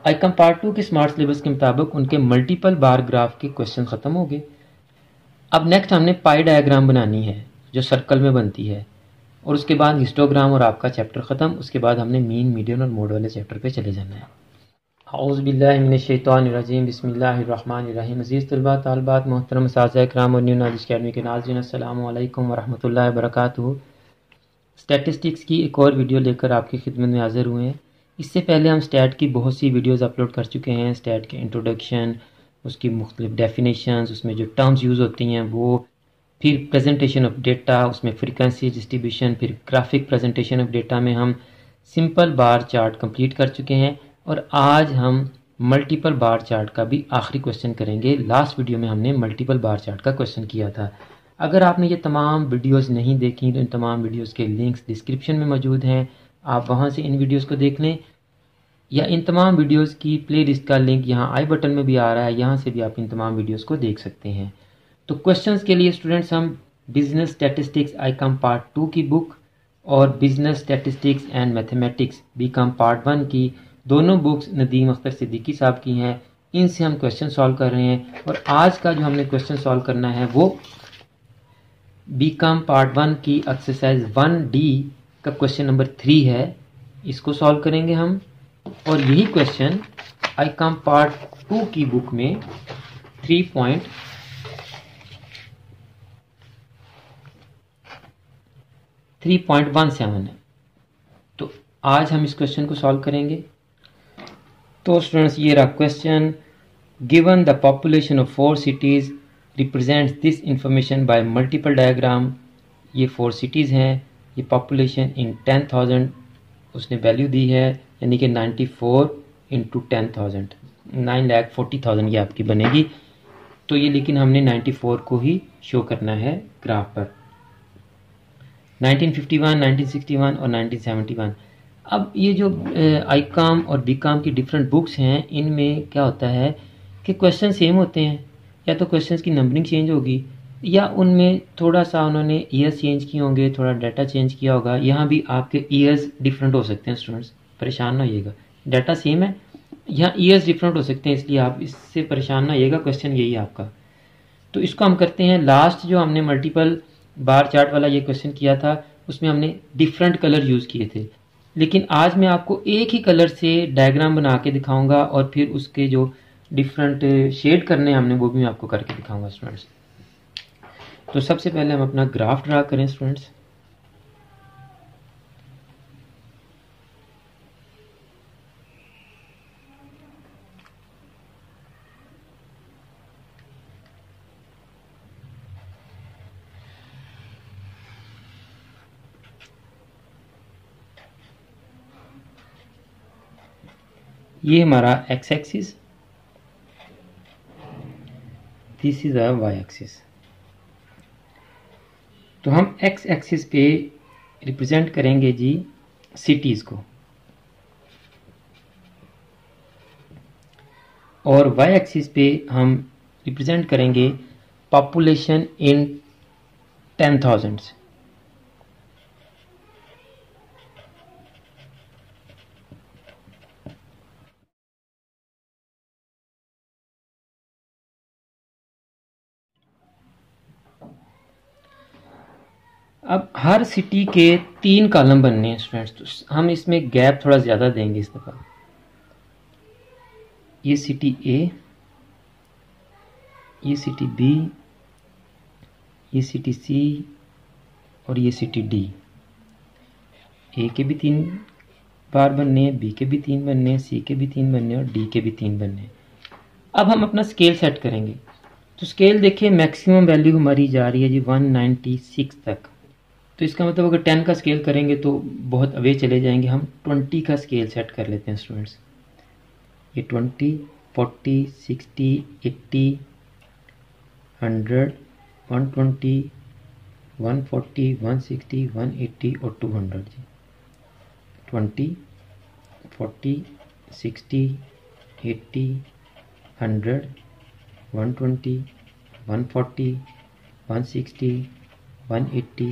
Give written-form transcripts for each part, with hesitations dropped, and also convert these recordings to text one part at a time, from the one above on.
I.Com part 2 के smart syllabus के मुताबिक उनके मल्टीपल बार ग्राफ के क्वेश्चन ख़त्म हो गए। अब नेक्स्ट हमने पाई डायग्राम बनानी है जो सर्कल में बनती है, और उसके बाद हिस्टोग्राम और आपका चैप्टर ख़त्म। उसके बाद हमने मीन, मीडियन और मोड वाले चैप्टर पे चले जाना है। औज़ु बिल्लाहि मिनश शैतानिर रजीम, बिस्मिल्लाहिर रहमानिर रहीम। अज़ीज़ तलबा तालिबात, मोहतरम असातिज़ा इकराम और न्यू नॉलेज अकेडमी के नाज़रीन, अस्सलामु अलैकुम व रहमतुल्लाहि व बरकातुहू। स्टैटिस्टिक्स की एक और वीडियो लेकर आपकी खिदमत में हाज़िर हुए हैं। इससे पहले हम स्टैट की बहुत सी वीडियोस अपलोड कर चुके हैं। स्टैट के इंट्रोडक्शन, उसकी मुख्तलिफ डेफिनेशंस, उसमें जो टर्म्स यूज़ होती हैं वो, फिर प्रेजेंटेशन ऑफ डेटा, उसमें फ्रीक्वेंसी डिस्ट्रीब्यूशन, फिर ग्राफिक प्रेजेंटेशन ऑफ डेटा में हम सिंपल बार चार्ट कंप्लीट कर चुके हैं। और आज हम मल्टीपल बार चार्ट का भी आखिरी क्वेश्चन करेंगे। लास्ट वीडियो में हमने मल्टीपल बार चार्ट का क्वेश्चन किया था। अगर आपने ये तमाम वीडियोस नहीं देखी तो इन तमाम वीडियोस के लिंक्स डिस्क्रिप्शन में मौजूद हैं, आप वहाँ से इन वीडियोस को देख लें, या इन तमाम वीडियोस की प्लेलिस्ट का लिंक यहाँ आई बटन में भी आ रहा है, यहाँ से भी आप इन तमाम वीडियोस को देख सकते हैं। तो क्वेश्चंस के लिए स्टूडेंट्स हम बिजनेस स्टैटिस्टिक्स आईकॉम पार्ट 2 की बुक और business statistics and mathematics BCom part 1 की दोनों बुक्स नदीम अख्तर सिद्दीकी साहब की हैं, इनसे हम क्वेश्चन सॉल्व कर रहे हैं। और आज का जो हमने क्वेश्चन सॉल्व करना है वो बीकॉम पार्ट 1 की एक्सरसाइज 1D का क्वेश्चन नंबर 3 है। इसको सॉल्व करेंगे हम। और यही क्वेश्चन आईकॉम पार्ट 2 की बुक में 3.17 है। तो आज हम इस क्वेश्चन को सॉल्व करेंगे। तो स्टूडेंट्स, ये रहा question. Given the population of 4 cities represents this information bye multiple diagram. ये 4 cities हैं, ये पॉपुलेशन इन 10,000 उसने वैल्यू दी है, यानी कि 94 इंटू 10,000, 9,40,000 ये आपकी बनेगी। तो ये लेकिन हमने 94 को ही शो करना है ग्राफ पर। 1951, 1961 और 1971। अब ये जो आईकॉम और बीकॉम की डिफरेंट बुक्स हैं, इनमें क्या होता है कि क्वेश्चन सेम होते हैं, या तो क्वेश्चंस की नंबरिंग चेंज होगी, या उनमें थोड़ा सा उन्होंने ईयर्स चेंज किए होंगे, थोड़ा डाटा चेंज किया होगा। यहाँ भी आपके ईयर्स डिफरेंट हो सकते हैं स्टूडेंट्स, परेशान ना होइएगा। डाटा सेम है, यहाँ ईयर्स डिफरेंट हो सकते हैं, इसलिए आप इससे परेशान ना होइएगा। क्वेश्चन यही है आपका। तो इसको हम करते हैं। लास्ट जो हमने मल्टीपल बार चार्ट वाला ये क्वेश्चन किया था, उसमें हमने डिफरेंट कलर यूज़ किए थे, लेकिन आज मैं आपको एक ही कलर से डायग्राम बना के दिखाऊंगा, और फिर उसके जो डिफरेंट शेड करने हमने वो भी मैं आपको करके दिखाऊंगा स्टूडेंट्स। तो सबसे पहले हम अपना ग्राफ ड्रा करें स्टूडेंट्स। ये हमारा X axis, this is a Y axis. तो हम एक्स एक्सिस पे रिप्रेजेंट करेंगे जी सिटीज़ को, और वाई एक्सिस पे हम रिप्रेजेंट करेंगे पॉपुलेशन इन 10,000। अब हर सिटी के 3 कॉलम बनने हैं स्टूडेंट्स, तो हम इसमें गैप थोड़ा ज़्यादा देंगे इस दफ़ा। ये सिटी ए, ये सिटी बी, ये सिटी सी, और ये सिटी डी। ए के भी 3 बार बनने हैं, बी के भी 3 बनने हैं, सी के भी 3 बनने हैं, और डी के भी 3 बनने हैं। अब हम अपना स्केल सेट करेंगे। तो स्केल देखिए, मैक्सिमम वैल्यू हमारी जा रही है जी 196 तक। तो इसका मतलब अगर 10 का स्केल करेंगे तो बहुत अवे चले जाएंगे। हम 20 का स्केल सेट कर लेते हैं स्टूडेंट्स। ये 20, 40, 60, 80, 100, 120, 140, 160, 180 और 200 जी। 20, 40, 60, 80, 100, 120, 140, 160, 180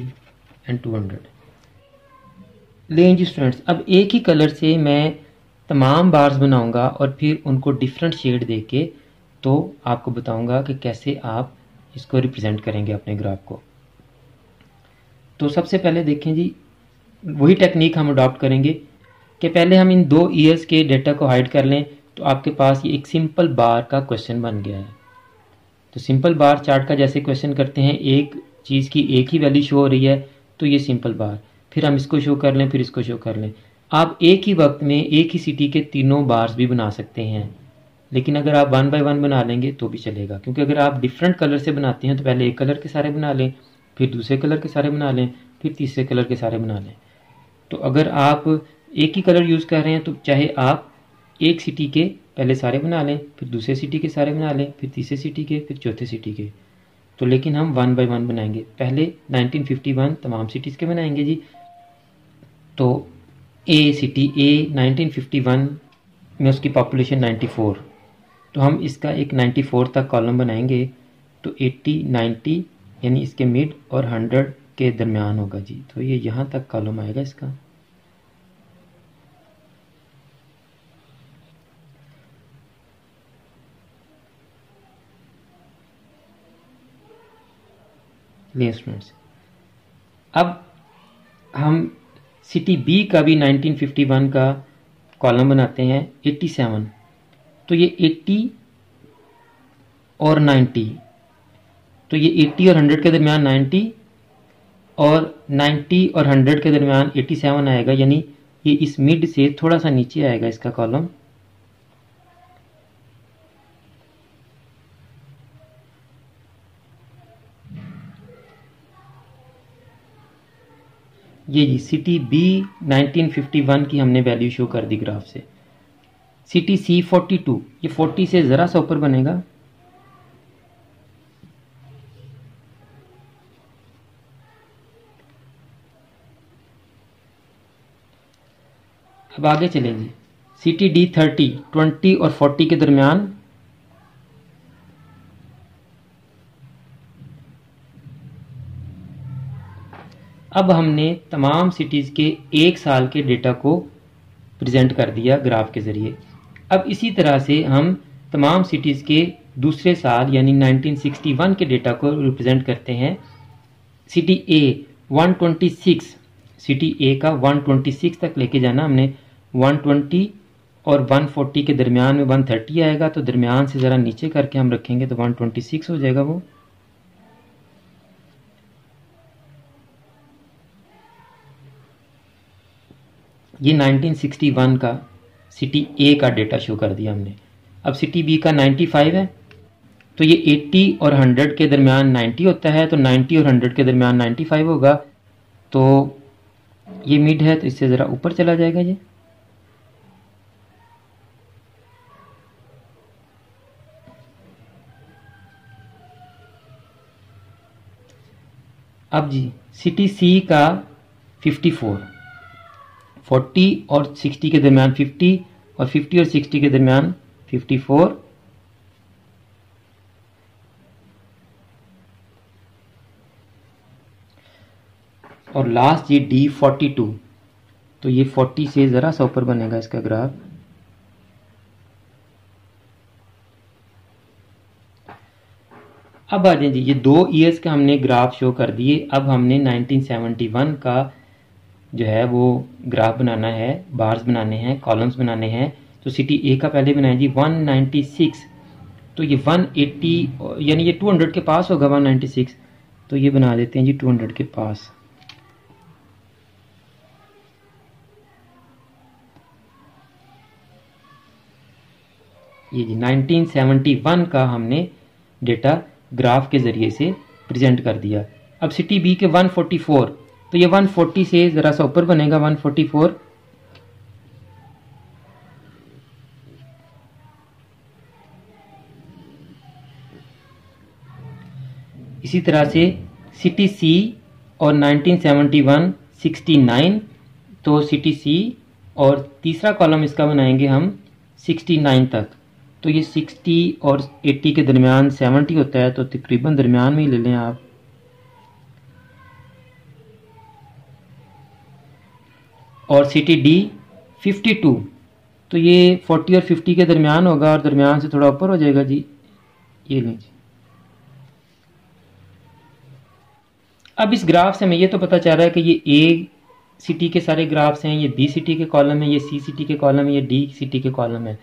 एंड 200। लें जी स्टूडेंट्स, अब एक ही कलर से मैं तमाम बार्स बनाऊंगा और फिर उनको डिफरेंट शेड देके तो आपको बताऊंगा कि कैसे आप इसको रिप्रेजेंट करेंगे अपने ग्राफ को। तो सबसे पहले देखें जी, वही टेक्निक हम अडॉप्ट करेंगे कि पहले हम इन 2 ईयर्स के डेटा को हाइड कर लें। तो आपके पास ये एक सिंपल बार का क्वेश्चन बन गया है। तो सिंपल बार चार्ट का जैसे क्वेश्चन करते हैं, एक चीज़ की एक ही वैल्यू शो हो रही है, तो ये सिंपल बार, फिर हम इसको शो कर लें, फिर इसको शो कर लें। आप एक ही वक्त में एक ही सिटी के तीनों बार्स भी बना सकते हैं, लेकिन अगर आप 1 बाय 1 बना लेंगे तो भी चलेगा, क्योंकि अगर आप डिफरेंट कलर से बनाते हैं तो पहले एक कलर के सारे बना लें, फिर दूसरे कलर के सारे बना लें, फिर तीसरे कलर के सारे बना लें। तो अगर आप एक ही कलर यूज़ कर रहे हैं तो चाहे आप एक सिटी के पहले सारे बना लें, फिर दूसरे सिटी के सारे बना लें, फिर तीसरे सिटी के, फिर चौथे सिटी के। तो लेकिन हम 1 बाय 1 बनाएंगे। पहले 1951 तमाम सिटीज़ के बनाएंगे जी। तो ए सिटी ए 1951 में उसकी पॉपुलेशन 94, तो हम इसका एक 94 तक कॉलम बनाएंगे। तो 80, 90 यानी इसके मिड और 100 के दरमियान होगा जी। तो ये यहाँ तक कॉलम आएगा इसका। ले स्टूडेंट्स, अब हम सिटी बी का भी 1951 का कॉलम बनाते हैं 87। तो ये 80 और 90, तो ये 80 और 100 के दरमियान 90 और 90 और 100 के दरमियान 87 आएगा, यानी ये इस मिड से थोड़ा सा नीचे आएगा इसका कॉलम। ये जी सिटी बी 1951 की हमने वैल्यू शो कर दी ग्राफ से। सिटी सी 42, ये 40 से ज़रा सा ऊपर बनेगा। अब आगे चलें जी। सिटी डी 30, 20 और 40 के दरमियान। अब हमने तमाम सिटीज़ के एक साल के डेटा को प्रेजेंट कर दिया ग्राफ के ज़रिए। अब इसी तरह से हम तमाम सिटीज़ के दूसरे साल यानी 1961 के डेटा को रिप्रेजेंट करते हैं। सिटी ए 126, सिटी ए का 126 तक लेके जाना हमने। 120 और 140 के दरमियान में 130 आएगा, तो दरमियान से ज़रा नीचे करके हम रखेंगे तो 126 हो जाएगा वो। ये 1961 का सिटी ए का डेटा शो कर दिया हमने। अब सिटी बी का 95 है, तो ये 80 और 100 के दरमियान 90 होता है, तो 90 और 100 के दरमियान 95 होगा। तो ये मिड है, तो इससे ज़रा ऊपर चला जाएगा ये। अब जी सिटी सी का 54, 40 और 60 के दरमियान 50 और 50 और 60 के दरमियान 54। और लास्ट ये डी 42, तो ये 40 से ज़रा सा ऊपर बनेगा इसका ग्राफ। अब आ जाए जी, ये 2 ईयर्स का हमने ग्राफ शो कर दिए। अब हमने 1971 का जो है वो ग्राफ बनाना है, बार्स बनाने हैं, कॉलम्स बनाने हैं। तो सिटी ए का पहले बनाए जी 196, तो ये 180 यानी ये 200 के पास होगा 196, तो ये बना देते हैं जी 200 के पास। ये जी 1971 का हमने डेटा ग्राफ के ज़रिए से प्रेजेंट कर दिया। अब सिटी बी के 144, तो ये 140 से ज़रा सा ऊपर बनेगा 144। इसी तरह से सिटी सी और 1971 69, तो सिटी सी और तीसरा कॉलम इसका बनाएंगे हम 69 तक। तो ये 60 और 80 के दरमियान 70 होता है, तो तकरीबन दरमियान में ही ले लें आप। और सिटी डी 52, तो ये 40 और 50 के दरमियान होगा और दरमियान से थोड़ा ऊपर हो जाएगा जी। ये लीजिए, अब इस ग्राफ से हमें ये तो पता चल रहा है कि ये ए सिटी के सारे ग्राफ्स हैं, ये बी सिटी के कॉलम है, ये सी सिटी के कॉलम है, ये डी सिटी के कॉलम है।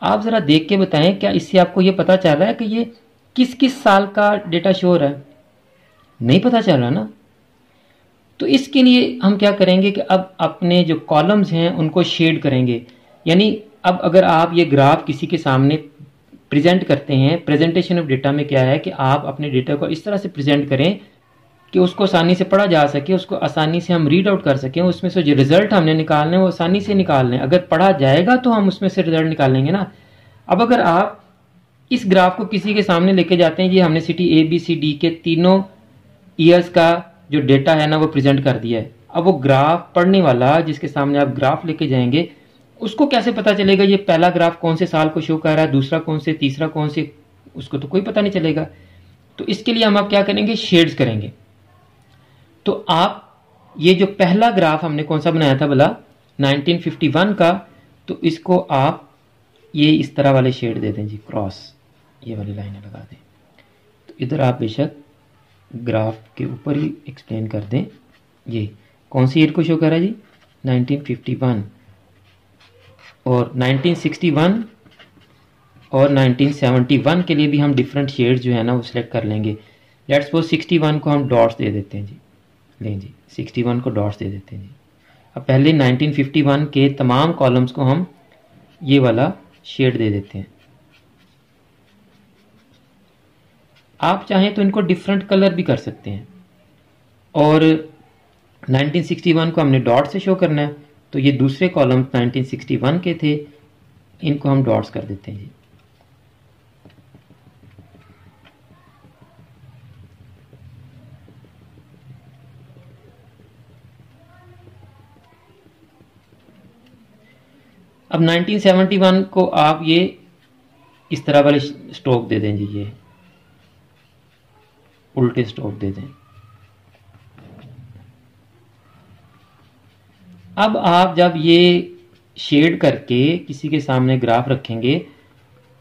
आप ज़रा देख के बताएं, क्या इससे आपको ये पता चल रहा है कि ये किस किस साल का डेटा शो हो रहा है? नहीं पता चल रहा ना। तो इसके लिए हम क्या करेंगे कि अब अपने जो कॉलम्स हैं उनको शेड करेंगे। यानी अब अगर आप ये ग्राफ किसी के सामने प्रेजेंट करते हैं, प्रेजेंटेशन ऑफ डेटा में क्या है कि आप अपने डेटा को इस तरह से प्रेजेंट करें कि उसको आसानी से पढ़ा जा सके, उसको आसानी से हम रीड आउट कर सकें, उसमें से जो रिजल्ट हमने निकालने वो आसानी से निकाल लें। अगर पढ़ा जाएगा तो हम उसमें से रिजल्ट निकाल लेंगे ना। अब अगर आप इस ग्राफ को किसी के सामने लेके जाते हैं, ये हमने city A B C D के तीनों ईयर्स का जो डेटा है ना वो प्रेजेंट कर दिया है। अब वो ग्राफ पढ़ने वाला जिसके सामने आप ग्राफ लेके जाएंगे, उसको कैसे पता चलेगा ये पहला ग्राफ कौन से साल को शो कर रहा है, दूसरा कौन से, तीसरा कौन से? उसको तो कोई पता नहीं चलेगा। तो इसके लिए हम अब क्या करेंगे, शेड्स करेंगे। तो आप ये जो पहला ग्राफ हमने कौन सा बनाया था भला, 1951 का, तो इसको आप ये इस तरह वाले शेड दे दें जी, क्रॉस ये वाली लाइनें लगा दें। तो इधर आप बेशक ग्राफ के ऊपर ही एक्सप्लेन कर दें ये कौन सी ईयर को शो कर रहा है जी, 1951 और 1961 और 1971 के लिए भी हम डिफरेंट शेड्स जो है ना वो सिलेक्ट कर लेंगे। लेट्स सपोज 61 को हम डॉट्स दे देते हैं जी, लें जी 61 को डॉट्स दे देते हैं जी। अब पहले 1951 के तमाम कॉलम्स को हम ये वाला शेड दे देते हैं। आप चाहें तो इनको डिफरेंट कलर भी कर सकते हैं। और 1961 को हमने डॉट से शो करना है, तो ये दूसरे कॉलम 1961 के थे, इनको हम डॉट्स कर देते हैं जी। अब 1971 को आप ये इस तरह वाले स्ट्रोक दे दें जी, ये उल्टे स्ट्रोक दे दें। अब आप जब ये शेड करके किसी के सामने ग्राफ रखेंगे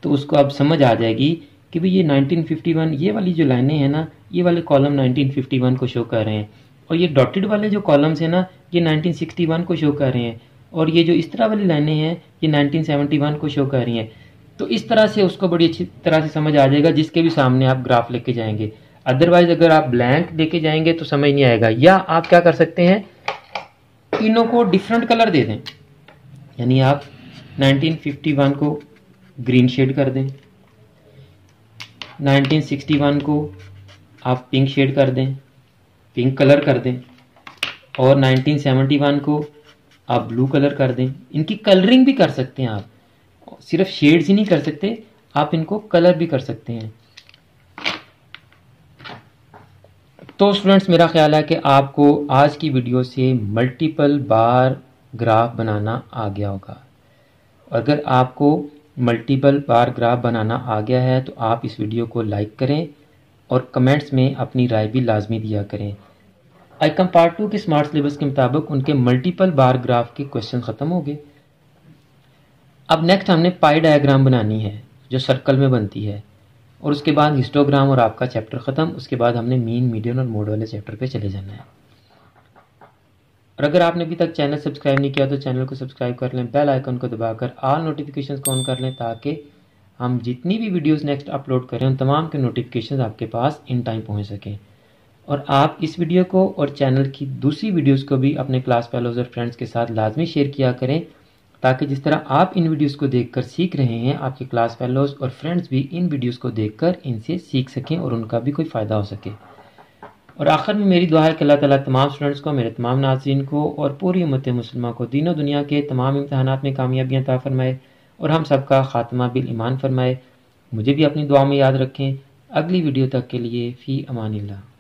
तो उसको अब समझ आ जाएगी कि भाई ये 1951 ये वाली जो लाइनें हैं ना, ये वाले कॉलम 1951 को शो कर रहे हैं, और ये डॉटेड वाले जो कॉलम्स हैं ना ये 1961 को शो कर रहे हैं, और ये जो इस तरह वाली लाइनें हैं ये 1971 को शो कर रही हैं। तो इस तरह से उसको बड़ी अच्छी तरह से समझ आ जाएगा जिसके भी सामने आप ग्राफ लेके जाएंगे। अदरवाइज अगर आप ब्लैंक लेके जाएंगे तो समझ नहीं आएगा। या आप क्या कर सकते हैं, तीनों को डिफरेंट कलर दे दें। यानी आप 1951 को ग्रीन शेड कर दें, 1961 को आप पिंक शेड कर दें, पिंक कलर कर दें, और 1971 को आप ब्लू कलर कर दें। इनकी कलरिंग भी कर सकते हैं आप, सिर्फ शेड्स ही नहीं कर सकते, आप इनको कलर भी कर सकते हैं। तो स्टूडेंट्स मेरा ख्याल है कि आपको आज की वीडियो से मल्टीपल बार ग्राफ बनाना आ गया होगा। अगर आपको मल्टीपल बार ग्राफ बनाना आ गया है तो आप इस वीडियो को लाइक करें और कमेंट्स में अपनी राय भी लाजमी दिया करें। आईकॉम पार्ट 2 के स्मार्ट सिलेबस के मुताबिक उनके मल्टीपल बार ग्राफ के क्वेश्चन ख़त्म हो गए। अब नेक्स्ट हमने पाई डायग्राम बनानी है जो सर्कल में बनती है, और उसके बाद हिस्टोग्राम और आपका चैप्टर ख़त्म। उसके बाद हमने मीन, मीडियन और मोड वाले चैप्टर पे चले जाना है। और अगर आपने अभी तक चैनल सब्सक्राइब नहीं किया तो चैनल को सब्सक्राइब कर लें, बेल आइकन को दबाकर ऑल नोटिफिकेशंस को ऑन कर लें, ताकि हम जितनी भी वीडियोस नेक्स्ट अपलोड करें उन तमाम के नोटिफिकेशंस आपके पास इन टाइम पहुंच सकें। और आप इस वीडियो को और चैनल की दूसरी वीडियोस को भी अपने क्लास फेलोज और फ्रेंड्स के साथ लाजमी शेयर किया करें, ताकि जिस तरह आप इन वीडियोस को देखकर सीख रहे हैं, आपके क्लास फेलोज और फ्रेंड्स भी इन वीडियोस को देखकर इनसे सीख सकें और उनका भी कोई फ़ायदा हो सके। और आखिर में मेरी दुआ है कि अल्लाह ताला तमाम स्टूडेंट्स को, मेरे तमाम नाज़रीन को और पूरी उम्मत मुस्लिमा को दीनों दुनिया के तमाम इम्तहानात में कामयाबियाँ अता फरमाए और हम सबका खात्मा बिल ईमान फरमाए। मुझे भी अपनी दुआ में याद रखें। अगली वीडियो तक के लिए फ़ी अमानिल्लाह।